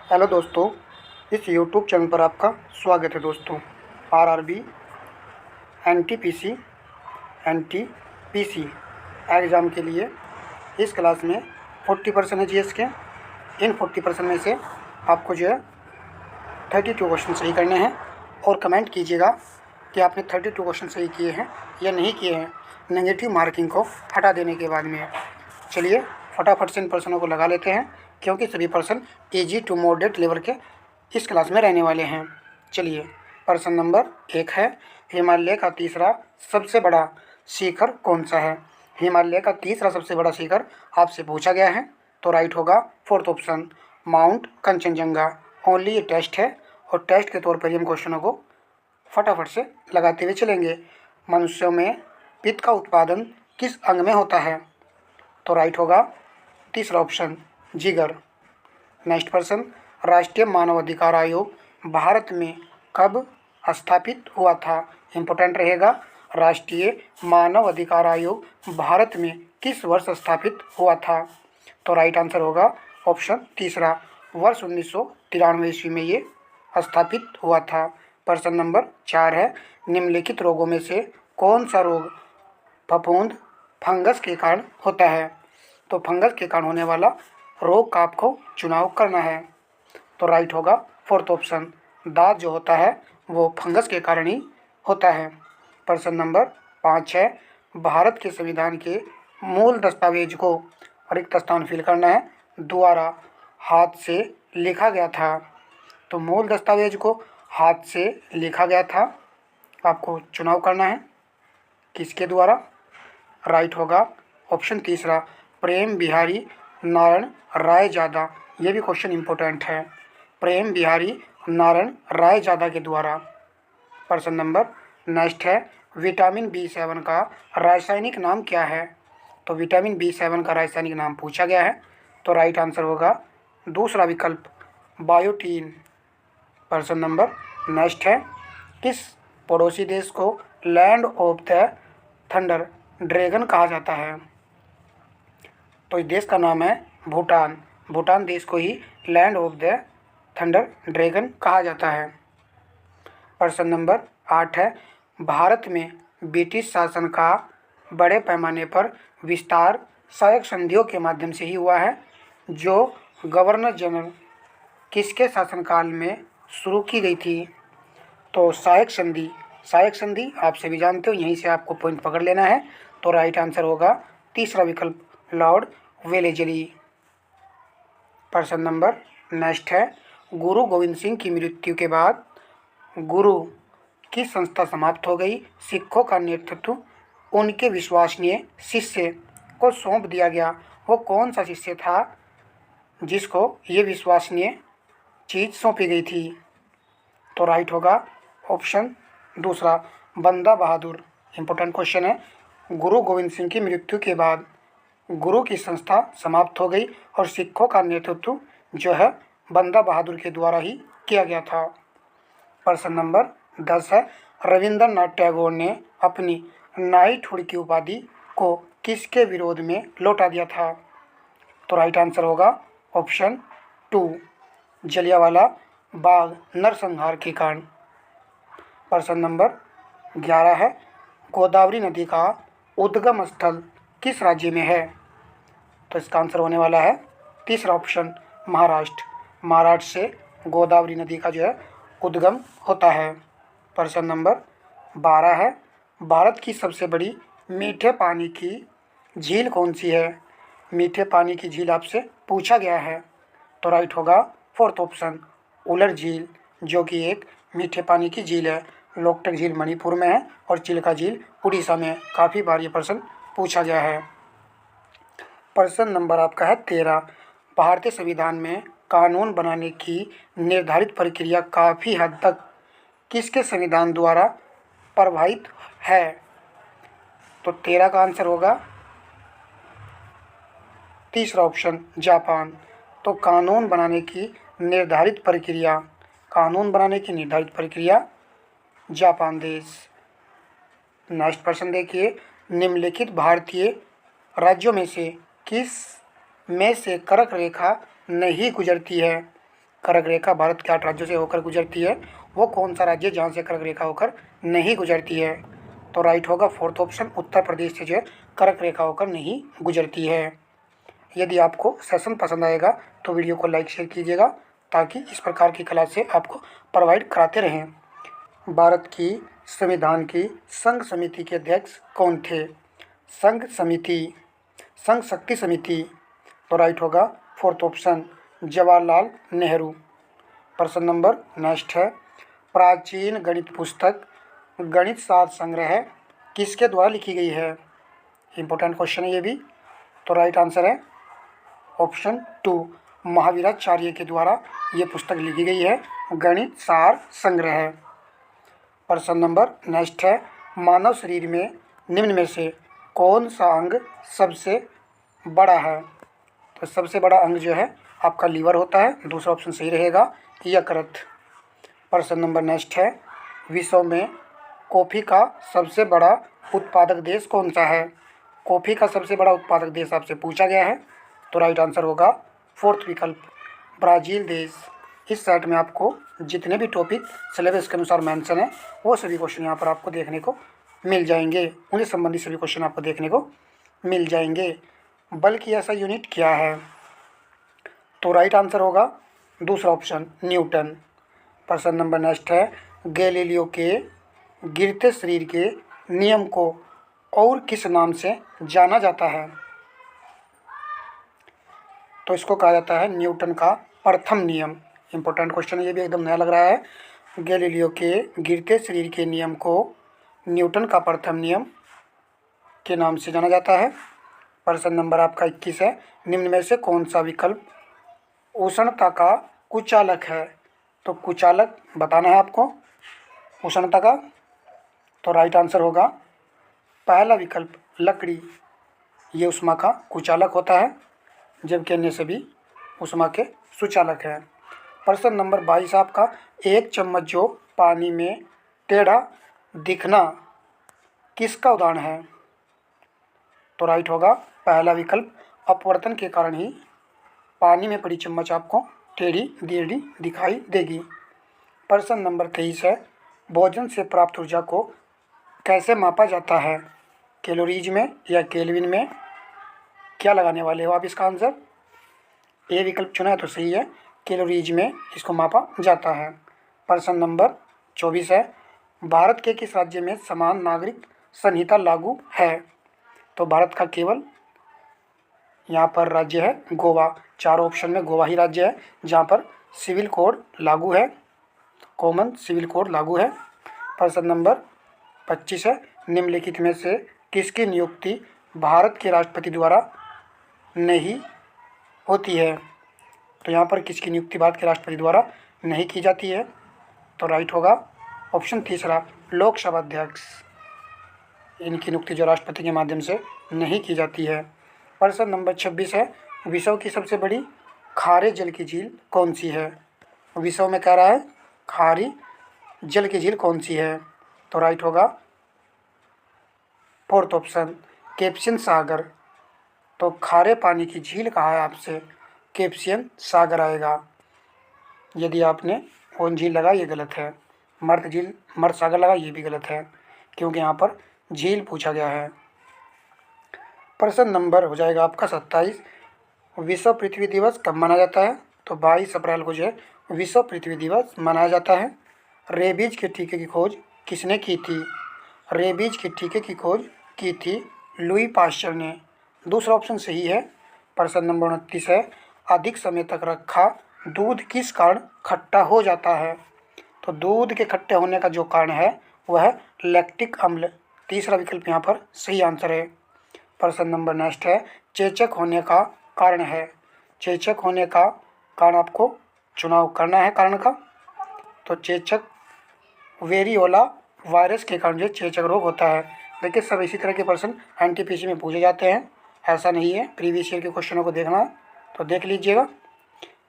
Hello दोस्तों, इस YouTube channel पर आपका स्वागत है दोस्तों। आरआरबी, एनटीपीसी, एनटीपीसी एग्ज़ाम के लिए इस क्लास में 40% है जीएस के। इन 40% में से आपको जो है 32 क्वेश्चन सही करने हैं और कमेंट कीजिएगा कि आपने 32 क्वेश्चन सही किए हैं या नहीं किए हैं, नेगेटिव मार्किंग को हटा देने के बाद में। चलिए फटाफट से इन पर्सनों को लगा लेते हैं, क्योंकि सभी person easy to moderate level के इस क्लास में रहने वाले हैं। चलिए, पर्सन नंबर 1 है, हिमालय का तीसरा सबसे बड़ा शिखर कौन सा है? हिमालय का तीसरा सबसे बड़ा शिखर आपसे पूछा गया है, तो राइट होगा fourth option, mount Kanchenjunga. Only ये टेस्ट है और टेस्ट के तौर पर ही हम क्वेश्चनों को फटाफट से लगाते हुए चलेंगे। मनुष्यों में पित्त का उत्पादन किस अंग में होता है? तो राइट होगा तीसरा ऑप्शन, जिगर। नेक्स्ट पर्सन, राष्ट्रीय मानवाधिकार आयोग भारत में कब स्थापित हुआ था? इम्पोर्टेंट रहेगा, राष्ट्रीय मानव अधिकार आयोग भारत में किस वर्ष स्थापित हुआ था? तो राइट आंसर होगा ऑप्शन तीसरा, वर्ष 1993 ईस्वी में ये स्थापित हुआ था। पर्सन नंबर 4 है, निम्नलिखित रोगों में से कौन सा रोग फफूंद फंगस के कारण होता है? तो फंगस के कारण होने वाला रोग का आपको चुनाव करना है, तो राइट होगा फोर्थ ऑप्शन, दांत जो होता है वो फंगस के कारण ही होता है। पर्सन नंबर 5 है, भारत के संविधान के मूल दस्तावेज को रिक्त स्थान फिल करना है, द्वारा हाथ से लिखा गया था। तो मूल दस्तावेज को हाथ से लिखा गया था, आपको चुनाव करना है किसके द्वारा? राइट होगा ऑप्शन तीसरा, प्रेम बिहारी नारायण रायजादा। ये भी क्वेश्चन इंपॉर्टेंट है, प्रेम बिहारी नारायण रायजादा के द्वारा। पर्सन नंबर नेक्स्ट है, विटामिन B7 का रासायनिक नाम क्या है? तो विटामिन B7 का रासायनिक नाम पूछा गया है, तो राइट आंसर होगा दूसरा विकल्प, बायोटीन। पर्सन नंबर नेक्स्ट है, किस पड़ोसी देश को land of the thunder dragon कहा जाता है? तो इस देश का नाम है भूटान। भूटान देश को ही land of the thunder dragon कहा जाता है। पर्सन नंबर 8 है, भारत में ब्रिटिश शासन का बड़े पैमाने पर विस्तार सहायक संधियों के माध्यम से ही हुआ है, जो गवर्नर जनरल किसके शासनकाल में शुरू की गई थी? तो सहायक संधि। सहायक संधि आप सभी जानते हो, यहीं से आपको पॉइंट पकड़ लेना है, तो राइट आंसर होगा तीसरा विकल्प, Lord Wellesley. Person number next है, गुरु गोविंद सिंह की मृत्यु के बाद गुरु की संस्था समाप्त हो गई, सिखों का नेतृत्व उनके विश्वसनीय शिष्य को सौंप दिया गया। वो कौन सा शिष्य था जिसको ये विश्वसनीय चीज़ सौंपी गई थी? तो राइट होगा ऑप्शन दूसरा, बंदा बहादुर। इंपॉर्टेंट क्वेश्चन है, गुरु गोविंद सिंह की मृत्यु के बाद गुरु की संस्था समाप्त हो गई और सिखों का नेतृत्व जो है बंदा बहादुर के द्वारा ही किया गया था। पर्सन नंबर 10 है, रविंद्रनाथ टैगोर ने अपनी नाइटहुड की उपाधि को किसके विरोध में लौटा दिया था? तो राइट आंसर होगा ऑप्शन 2, जलियांवाला बाग नरसंहार के कारण। पर्सन नंबर 11 है, गोदावरी नदी का उद्गम स्थल किस राज्य में है? तो इसका आंसर होने वाला है तीसरा ऑप्शन, महाराष्ट्र। महाराष्ट्र से गोदावरी नदी का जो है उद्गम होता है। पर्सन नंबर 12 है, भारत की सबसे बड़ी मीठे पानी की झील कौन सी है? मीठे पानी की झील आपसे पूछा गया है, तो राइट होगा फोर्थ ऑप्शन, उलर झील, जो कि एक मीठे पानी की झील है। लोकटक झील मणिपुर में है और चिल्का झील उड़ीसा में। काफ़ी बार ये प्रश्न पूछा गया है। पर्सन नंबर आपका है 13, भारतीय संविधान में कानून बनाने की निर्धारित प्रक्रिया काफ़ी हद तक किसके संविधान द्वारा प्रभावित है? तो 13 का आंसर होगा तीसरा ऑप्शन, जापान। तो कानून बनाने की निर्धारित प्रक्रिया, कानून बनाने की निर्धारित प्रक्रिया जापान देश। नेक्स्ट प्रश्न देखिए, निम्नलिखित भारतीय राज्यों में से किस में से कर्क रेखा नहीं गुजरती है? कर्क रेखा भारत के 8 राज्यों से होकर गुजरती है, वो कौन सा राज्य जहाँ से कर्क रेखा होकर नहीं गुजरती है? तो राइट होगा फोर्थ ऑप्शन, उत्तर प्रदेश से जो है कर्क रेखा होकर नहीं गुजरती है। यदि आपको सेशन पसंद आएगा तो वीडियो को लाइक शेयर कीजिएगा ताकि इस प्रकार की क्लास से आपको प्रोवाइड कराते रहें। भारत की संविधान की संघ समिति के अध्यक्ष कौन थे? संघ शक्ति समिति। तो राइट होगा फोर्थ ऑप्शन, जवाहरलाल नेहरू। प्रश्न नंबर नेक्स्ट है, प्राचीन गणित पुस्तक गणित सार संग्रह किसके द्वारा लिखी गई है? इंपॉर्टेंट क्वेश्चन है ये भी। तो राइट आंसर है ऑप्शन 2, महावीराचार्य के द्वारा ये पुस्तक लिखी गई है, गणित सार संग्रह। प्रश्न नंबर नेक्स्ट है, मानव शरीर में निम्न में से कौन सा अंग सबसे बड़ा है? तो सबसे बड़ा अंग जो है आपका लीवर होता है, दूसरा ऑप्शन सही रहेगा, यकृत। प्रश्न नंबर नेक्स्ट है, विश्व में कॉफ़ी का सबसे बड़ा उत्पादक देश कौन सा है? कॉफ़ी का सबसे बड़ा उत्पादक देश आपसे पूछा गया है। तो राइट आंसर होगा फोर्थ विकल्प, ब्राज़ील देश। इस सेट में आपको जितने भी टॉपिक सिलेबस के अनुसार मेंशन है वो सभी क्वेश्चन यहाँ पर आपको देखने को मिल जाएंगे, उनसे संबंधित सभी क्वेश्चन आपको देखने को मिल जाएंगे। बल्कि ऐसा यूनिट क्या है? तो राइट आंसर होगा दूसरा ऑप्शन, न्यूटन। प्रश्न नंबर नेक्स्ट है, गैलीलियो के गिरते शरीर के नियम को और किस नाम से जाना जाता है? तो इसको कहा जाता है न्यूटन का प्रथम नियम। इंपॉर्टेंट क्वेश्चन है ये भी, एकदम नया लग रहा है। गैलीलियो के गिरते शरीर के नियम को न्यूटन का प्रथम नियम के नाम से जाना जाता है। प्रश्न नंबर आपका 21 है, निम्न में से कौन सा विकल्प उष्णता का कुचालक है? तो कुचालक बताना है आपको उष्णता का। तो राइट आंसर होगा पहला विकल्प, लकड़ी। ये ऊष्मा का कुचालक होता है, जबकि अन्य सभी ऊष्मा के सुचालक हैं। प्रश्न नंबर 22 आपका, एक चम्मच जो पानी में टेढ़ा दिखना किसका उदाहरण है? तो राइट होगा पहला विकल्प, अपवर्तन के कारण ही पानी में पड़ी चम्मच आपको टेढ़ी टेढ़ी दिखाई देगी। प्रश्न नंबर 23 है, भोजन से प्राप्त ऊर्जा को कैसे मापा जाता है? कैलोरीज में या केल्विन में? क्या लगाने वाले हो आप इसका आंसर? ए विकल्प चुना है तो सही है, कैलोरीज में इसको मापा जाता है। प्रश्न नंबर 24 है, भारत के किस राज्य में समान नागरिक संहिता लागू है? तो भारत का केवल यहाँ पर राज्य है गोवा। चारों ऑप्शन में गोवा ही राज्य है जहाँ पर सिविल कोड लागू है, कॉमन सिविल कोड लागू है। प्रश्न नंबर 25 है, निम्नलिखित में से किसकी नियुक्ति भारत के राष्ट्रपति द्वारा नहीं होती है? तो यहाँ पर किसकी नियुक्ति भारत के राष्ट्रपति द्वारा नहीं की जाती है? तो राइट होगा ऑप्शन तीसरा, लोकसभा अध्यक्ष। इनकी नियुक्ति जो राष्ट्रपति के माध्यम से नहीं की जाती है। प्रश्न नंबर 26 है, विश्व की सबसे बड़ी खारे जल की झील कौन सी है? विश्व में कह रहा है खारी जल की झील कौन सी है? तो राइट होगा फोर्थ ऑप्शन, कैस्पियन सागर। तो खारे पानी की झील कहा है आपसे, कैस्पियन सागर आएगा। यदि आपने कौन झील लगा ये गलत है, मर्द सागर लगा ये भी गलत है, क्योंकि यहाँ पर झील पूछा गया है। प्रश्न नंबर हो जाएगा आपका 27, विश्व पृथ्वी दिवस कब मनाया जाता है? तो 22 अप्रैल को जो है विश्व पृथ्वी दिवस मनाया जाता है। रेबीज के टीके की खोज किसने की थी? रेबीज के टीके की खोज की थी लुई पाश्चर ने। दूसरा ऑप्शन सही है। प्रश्न नंबर 29 है, अधिक समय तक रखा दूध किस कारण खट्टा हो जाता है? तो दूध के खट्टे होने का जो कारण है वह है लैक्टिक अम्ल। तीसरा विकल्प यहाँ पर सही आंसर है। प्रश्न नंबर नेक्स्ट है, चेचक होने का कारण है। चेचक होने का कारण आपको चुनाव करना है कारण का। तो चेचक वेरियोला वायरस के कारण जो चेचक रोग होता है। देखिए सब इसी तरह के प्रश्न एनटीपीसी में पूछे जाते हैं, ऐसा नहीं है। प्रीवियस ईयर के क्वेश्चनों को देखना है तो देख लीजिएगा।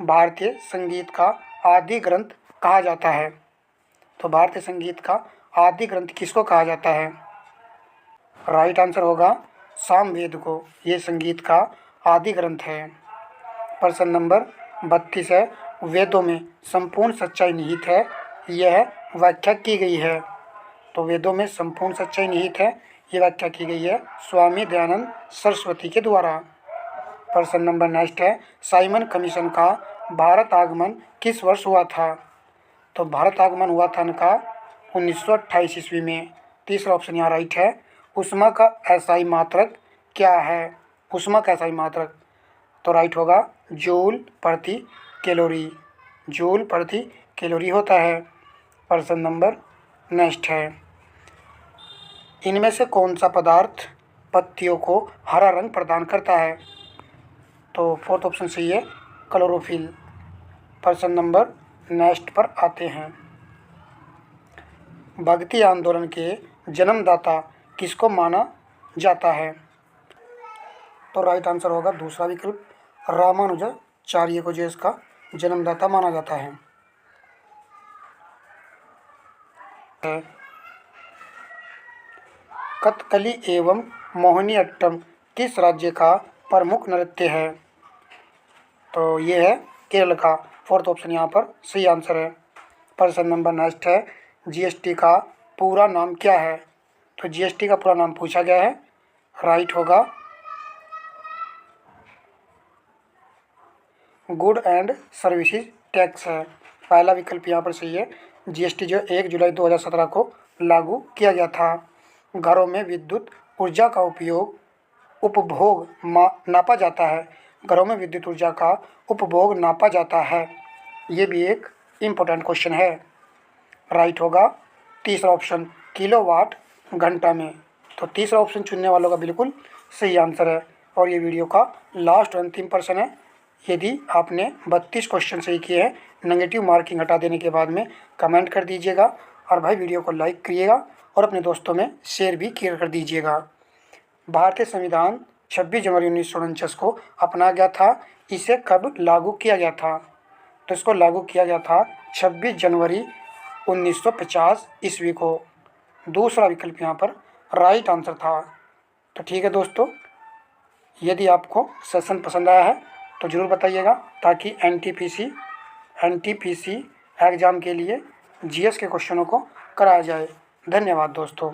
भारतीय संगीत का आदि ग्रंथ कहा जाता है। तो भारतीय संगीत का आदि ग्रंथ किसको कहा जाता है? राइट आंसर होगा सामवेद को। ये संगीत का आदि ग्रंथ है। प्रश्न नंबर 32 है, वेदों में संपूर्ण सच्चाई निहित है, यह व्याख्या की गई है। तो वेदों में संपूर्ण सच्चाई निहित है, ये व्याख्या की गई है स्वामी दयानंद सरस्वती के द्वारा। प्रश्न नंबर नेक्स्ट है, साइमन कमीशन का भारत आगमन किस वर्ष हुआ था? तो भारत आगमन हुआ था इनका 1928 ईस्वी में। तीसरा ऑप्शन यहाँ राइट है। ऊष्मा का एसआई मात्रक क्या है? ऊष्मा का एसआई मात्रक तो राइट होगा जूल प्रति कैलोरी। जूल प्रति कैलोरी होता है। प्रश्न नंबर नेक्स्ट है, इनमें से कौन सा पदार्थ पत्तियों को हरा रंग प्रदान करता है? तो फोर्थ ऑप्शन सही है, क्लोरोफिल। प्रश्न नंबर नेक्स्ट पर आते हैं, भक्ति आंदोलन के जन्मदाता किसको माना जाता है? तो राइट आंसर होगा दूसरा विकल्प, रामानुजाचार्य को जो इसका जन्मदाता माना जाता है। कथकली एवं मोहिनीअट्टम किस राज्य का प्रमुख नृत्य है? तो ये है केरल का। फोर्थ ऑप्शन यहाँ पर सही आंसर है। प्रश्न नंबर नेक्स्ट है, जीएसटी का पूरा नाम क्या है? तो जीएसटी का पूरा नाम पूछा गया है, राइट होगा गुड एंड सर्विसेज टैक्स है। पहला विकल्प यहाँ पर सही है। जीएसटी जो 1 जुलाई 2017 को लागू किया गया था। घरों में विद्युत ऊर्जा का उपभोग नापा जाता है। घरों में विद्युत ऊर्जा का उपभोग नापा जाता है, ये भी एक इम्पोर्टेंट क्वेश्चन है। राइट होगा तीसरा ऑप्शन, किलोवाट घंटा में। तो तीसरा ऑप्शन चुनने वालों का बिल्कुल सही आंसर है। और ये वीडियो का लास्ट और अंतिम प्रश्न है। यदि आपने 32 क्वेश्चन सही किए हैं, नेगेटिव मार्किंग हटा देने के बाद में कमेंट कर दीजिएगा। और भाई वीडियो को लाइक करिएगा और अपने दोस्तों में शेयर भी कर दीजिएगा। भारतीय संविधान 26 जनवरी 1949 को अपनाया गया था। इसे कब लागू किया गया था? तो इसको लागू किया गया था 26 जनवरी 1950 ईस्वी को। दूसरा विकल्प यहाँ पर राइट आंसर था। तो ठीक है दोस्तों, यदि आपको सेशन पसंद आया है तो ज़रूर बताइएगा, ताकि एनटीपीसी एग्ज़ाम के लिए जीएस के क्वेश्चनों को कराया जाए। धन्यवाद दोस्तों।